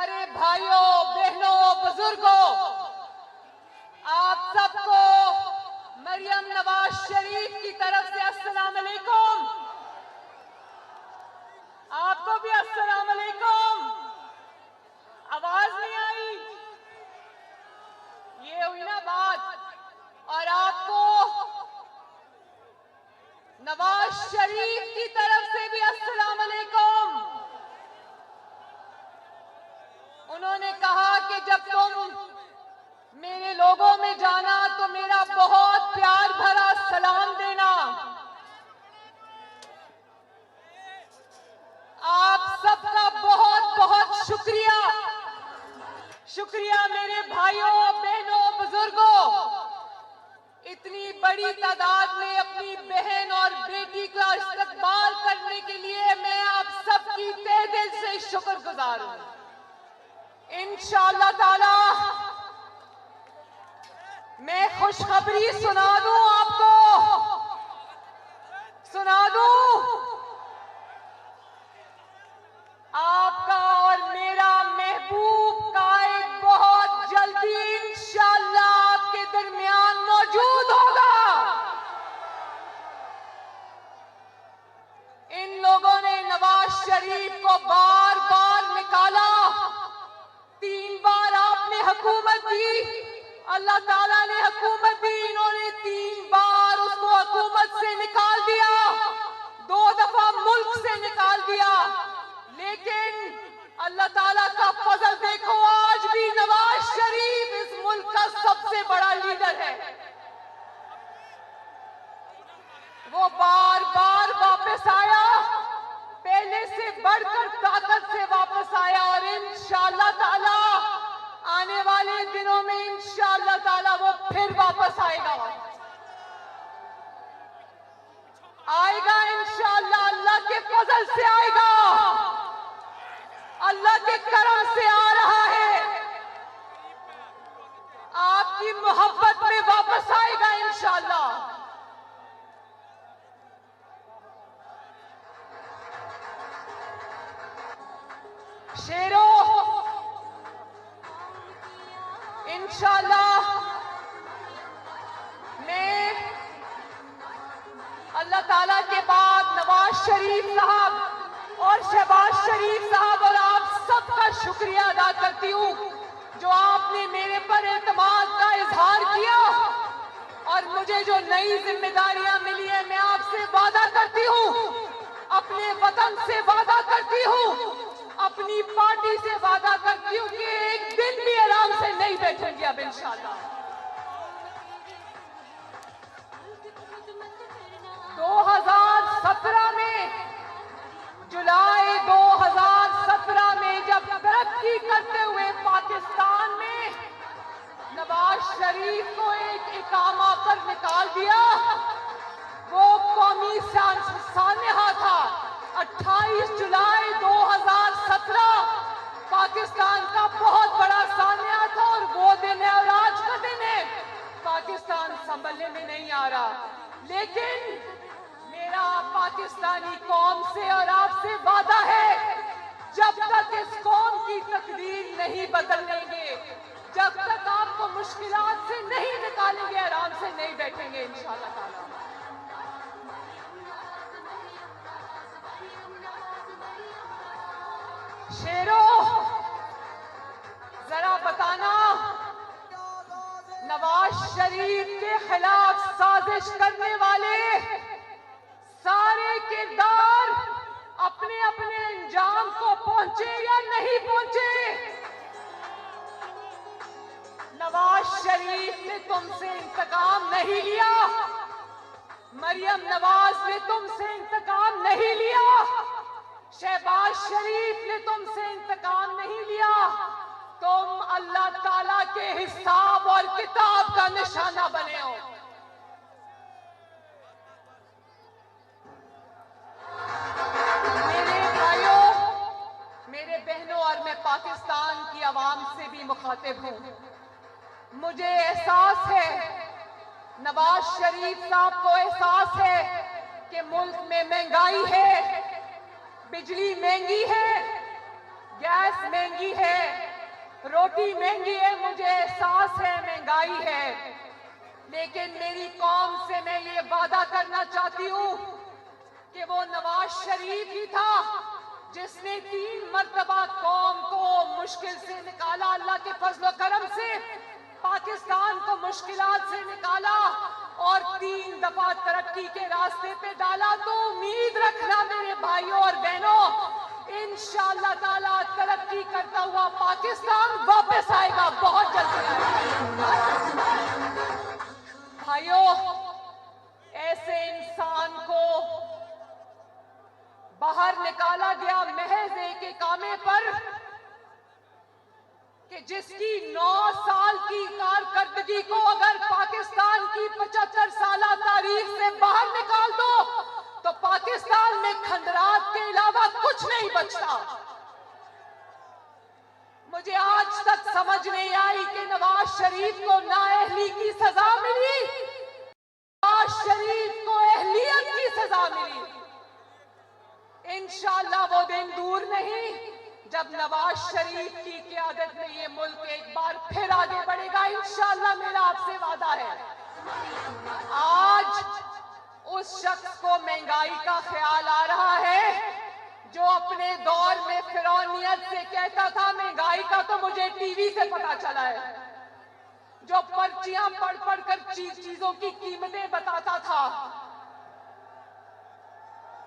प्यारे भाइयों, बहनों, बुजुर्गों, आप सबको मरियम नवाज शरीफ की तरफ से अस्सलाम अलैकुम। आपको भी अस्सलाम अलैकुम। आवाज नहीं आई? ये हुई ना बात। और आपको नवाज शरीफ की तरफ से भी अस्सलाम अलैकुम। उन्होंने कहा कि जब तुम मेरे लोगों में जाना तो मेरा बहुत प्यार भरा सलाम देना। आप सबका बहुत बहुत शुक्रिया। शुक्रिया मेरे भाइयों, बहनों, बुजुर्गों, इतनी बड़ी तादाद में अपनी बहन और बेटी का इस्तकबाल करने के लिए मैं आप सबकी तहे दिल से शुक्रगुजार हूं। इंशाअल्लाह ताला मैं खुशखबरी सुना दूं आपको, सुना दूं। आपका और मेरा महबूब कायद बहुत जल्दी इंशाअल्लाह आपके दरमियान मौजूद होगा। इन लोगों ने नवाज शरीफ को बार बार निकाला। 3 बार आपने हुकूमत दी, अल्लाह ताला ने हुकूमत दी, इन्होंने 3 बार उसको हुकूमत से निकाल दिया, 2 दफा मुल्क से निकाल दिया। लेकिन अल्लाह ताला का फजल देखो, आज भी नवाज शरीफ इस मुल्क का सबसे बड़ा लीडर है। वो बार बार वापस आया, पहले से बढ़कर ताकत से वापस आया और इंशाअल्लाह ताला आने वाले दिनों में इंशाअल्लाह ताला वो फिर वापस आएगा। आएगा इंशाअल्लाह, अल्लाह के फजल से आएगा, अल्लाह के करम से आ रहा है। आपकी मोहब्बत में वापस आएगा इंशाअल्लाह। शेरों, इंशाअल्लाह मैं अल्लाह ताला के बाद नवाज शरीफ साहब और शहबाज शरीफ साहब और आप सबका शुक्रिया अदा करती हूँ जो आपने मेरे पर एतमाद का इजहार किया और मुझे जो नई जिम्मेदारियां मिली है। मैं आपसे वादा करती हूँ, अपने वतन से वादा करती हूँ, अपनी पार्टी से वादा करती हूँ कि एक दिन भी आराम से नहीं बैठेंगे अब इंशाअल्लाह। 2017 में, जुलाई 2017 में जब तरक्की करते हुए पाकिस्तान में नवाज शरीफ को एक इकामा पर निकाल दिया, वो कौमी सानहा था। 28 जुलाई 2017 पाकिस्तान का बहुत बड़ा सानहा था और वो दिन है और आज का दिन है। पाकिस्तान संभलने में नहीं आ रहा, लेकिन मेरा पाकिस्तानी कौम से और आपसे वादा है, जब तक इस कौम की तकदीर नहीं बदलेंगे, जब तक आपको मुश्किलात से नहीं निकालेंगे, आराम से नहीं बैठेंगे इंशाअल्लाह ताला। शेरों, जरा बताना, नवाज शरीफ के खिलाफ साजिश करने वाले सारे किरदार अपने अपने अंजाम को पहुंचे या नहीं पहुंचे? नवाज शरीफ ने तुमसे इंतकाम नहीं लिया, मरियम नवाज ने तुमसे इंतकाम नहीं लिया, शहबाज शरीफ ने तुमसे इंतकाम नहीं लिया। तुम अल्लाह ताला के हिसाब और किताब का निशाना बने हो। मेरे भाइयों, मेरे बहनों, और मैं पाकिस्तान की आवाम से भी मुखातिब हूं। मुझे एहसास है, नवाज शरीफ साहब को एहसास है कि मुल्क में महंगाई है, बिजली महंगी है, گیس مہنگی ہے، روٹی مہنگی ہے، مجھے احساس ہے مہنگائی ہے، لیکن میری قوم سے میں یہ وعدہ کرنا چاہتی ہوں کہ وہ نواز شریف ہی تھا جس نے 3 مرتبہ قوم کو مشکل سے نکالا، اللہ کے فضل و کرم سے پاکستان کو مشکلات سے نکالا اور 3 دفعہ ترقی کے راستے پہ ڈالا۔ تو امید رکھنا میرے بھائیوں اور بہنوں، انشاءاللہ تعالیٰ ترقی کرتا ہوا پاکستان واپس آئے گا، بہت جلدی آئے گا۔ بھائیوں، ایسے انسان کو باہر نکالا گیا محض ایک اقامے پر کہ جس کی 9 سال کی کارکردگی کو اگر پاکستان کی 75 سالہ تاریخ سے باہر نکال دو تو پاکستان میں کھنڈرات کے علاوہ کچھ نہیں بچتا۔ مجھے آج تک سمجھ نہیں آئی کہ نواز شریف کو نااہلی کی سزا ملی، نواز شریف کو اہلیت کی سزا ملی۔ انشاءاللہ وہ دن دور نہیں جب نواز شریف کی قیادت میں یہ ملک ایک بار پھر آگے بڑھے گا، انشاءاللہ میرا آپ سے وعدہ ہے۔ آج اس شخص کو مہنگائی کا خیال آ رہا ہے جو اپنے دور میں فرعونیت سے کہتا تھا مہنگائی کا تو مجھے ٹی وی سے پتا چلا ہے، جو پرچیاں پڑھ پڑھ کر چیزوں کی قیمتیں بتاتا تھا۔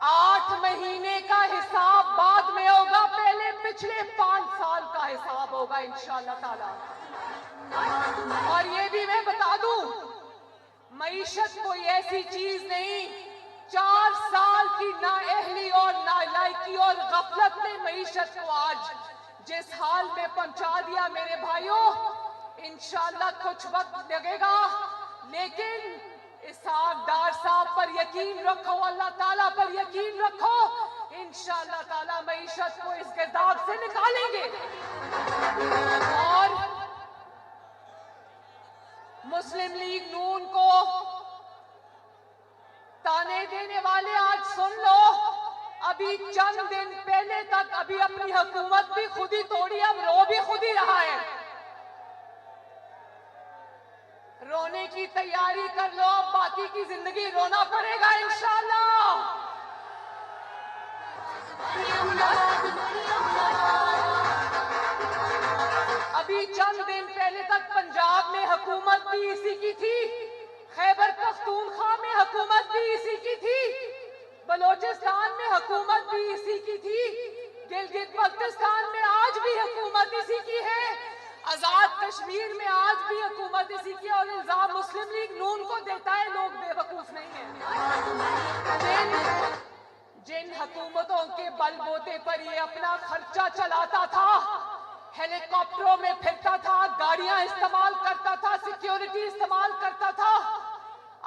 8 مہینے کا حساب بعد میں ہوگا، پہلے پچھلے 5 سال کا حساب ہوگا انشاءاللہ تعالی۔ اور یہ بھی میں بتا دوں، معیشت کوئی ایسی چیز نہیں، 4 سال کی نااہلی اور نالائکی اور غفلت نے معیشت کو آج جس حال میں پہنچا دیا میرے بھائیوں، انشاءاللہ کچھ وقت لگے گا، لیکن اسحاق ڈار صاحب پر یقین رکھو، اللہ تعالیٰ پر یقین رکھو، انشاءاللہ تعالیٰ معیشت کو اس گرداب سے نکالیں گے۔ اور مسلم لیگ نون کو تانے دینے والے آج سن لو، ابھی چند دن پہلے تک ابھی اپنی حکومت بھی خود ہی توڑی، اب رو بھی خود ہی رہا ہے۔ رونے کی تیاری کر لو، اب باقی کی زندگی رونا پڑے گا انشاءاللہ۔ ابھی چند دن پہلے تک پنجاب میں حکومت بھی اسی کی تھی، خیبر پختونخوا میں حکومت بھی اسی کی تھی، بلوچستان میں حکومت بھی اسی کی تھی، گلگت بلتستان میں آج بھی حکومت اسی کی ہے، آزاد کشمیر میں آج بھی حکومت اسی کی، اور الزام مسلم لیگ نون کو دیتا ہے، لوگ بے وقوف نہیں ہیں۔ جن حکومتوں کے بل بوتے پر یہ اپنا خرچہ چلاتا تھا، ہیلی کاپٹروں میں پھرتا تھا، گاڑیاں استعمال کرتا تھا، سیکیورٹی استعمال کرتا تھا،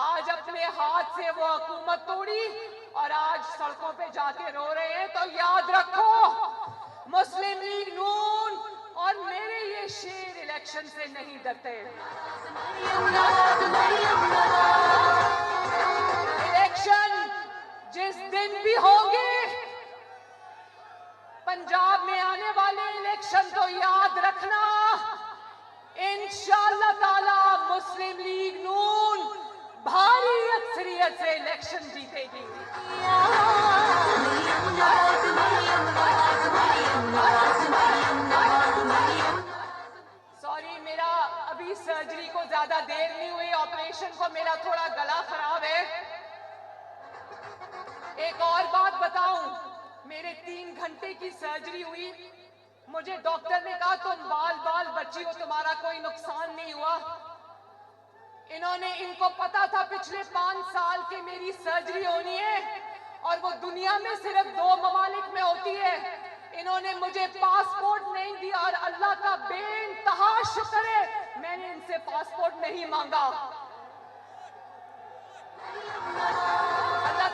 آج اپنے ہاتھ سے وہ حکومت توڑی اور آج سڑکوں پہ جا کے رو رہے ہیں۔ تو یاد رکھو، مسلم لیگ نون اور میرے یہ شیر الیکشن سے نہیں ڈرتے۔ الیکشن جس دن بھی ہوں گے، پنجاب میں آنے والے الیکشن تو یاد رکھنا، انشاءاللہ تعالی مسلم لیگ نون بھاری اکثریت سے الیکشن جیتے گی۔ سوری، میرا ابھی سرجری کو زیادہ دیر نہیں ہوئی، آپریشن کو میرا تھوڑا گلا خراب ہے۔ ایک اور بات بتاؤں، میرے 3 گھنٹے کی سرجری ہوئی، مجھے ڈاکٹر نے کہا تم بال بچی ہو، تمہارا کوئی نقصان نہیں ہوا۔ ان کو پتا تھا پچھلے 5 سال کی میری سرجری ہونی ہے اور وہ دنیا میں صرف 2 ممالک میں ہوتی ہے۔ انہوں نے مجھے پاسپورٹ نہیں دیا اور اللہ کا بے انتہا شکر ہے میں نے ان سے پاسپورٹ نہیں مانگا۔ اللہ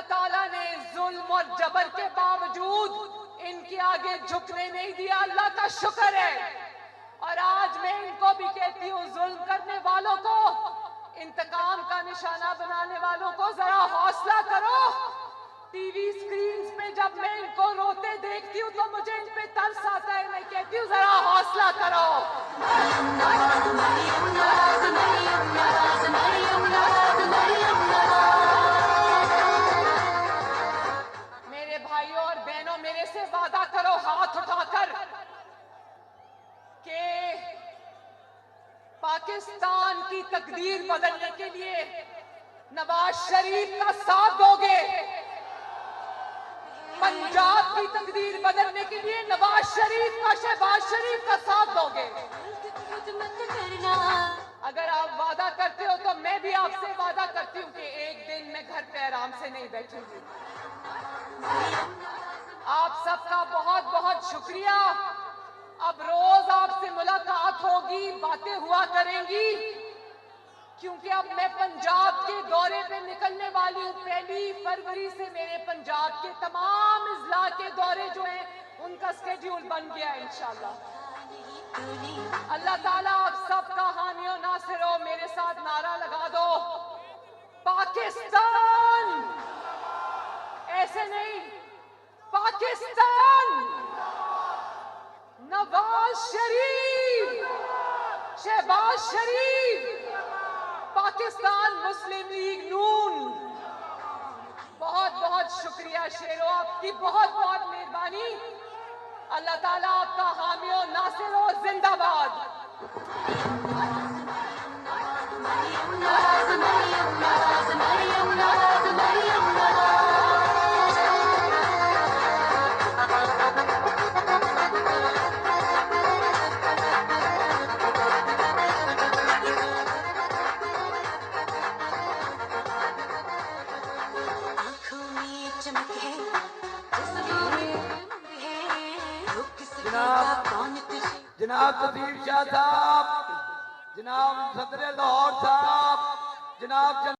تعالیٰ نے ظلم اور جبر کے باوجود ان کے آگے جھکنے نہیں دیا، اللہ کا شکر ہے۔ اور آج میں ان کو بھی کہتی ہوں، ظلم کرنے والوں کو، انتقام کا نشانہ بنانے والوں کو ذرا حوصلہ کرو، टीवी स्क्रीन पे जब मैं इनको रोते देखती हूँ तो मुझे इन पे तरस आता है। मैं कहती हूँ जरा हौसला करो। मेरे भाइयों और बहनों, मेरे से वादा करो हाथ उठाकर कि पाकिस्तान की तकदीर बदलने के लिए नवाज शरीफ का साथ दोगे। पंजाब की तकदीर बदलने के लिए नवाज शरीफ का, शहबाज शरीफ का साथ दोगे। अगर आप वादा करते हो तो मैं भी आपसे वादा करती हूँ कि एक दिन मैं घर पे आराम से नहीं बैठूंगी। आप सबका बहुत बहुत शुक्रिया। अब रोज आपसे मुलाकात होगी, बातें हुआ करेंगी, क्योंकि अब मैं पंजाब के दौरे पे निकलने वाली हूँ। 1 फरवरी से मेरे पंजाब के तमाम इजला के दौरे जो हैं उनका स्केड्यूल बन गया है इंशाल्लाह। अल्लाह ताला आप सबका हामी और नासिर हो। मेरे साथ नारा लगा दो, पाकिस्तान। ऐसे नहीं, पाकिस्तान। नवाज शरीफ, शहबाज शरीफ, पाकिस्तान मुस्लिम लीग नून। बहुत बहुत शुक्रिया शेरो, आपकी बहुत बहुत मेहरबानी। अल्लाह ताला आपका हामी और नासिर हो। जिंदाबाद। जनाब तसीफ शाह साहब, जनाब सदर लाहौर साहब, जनाब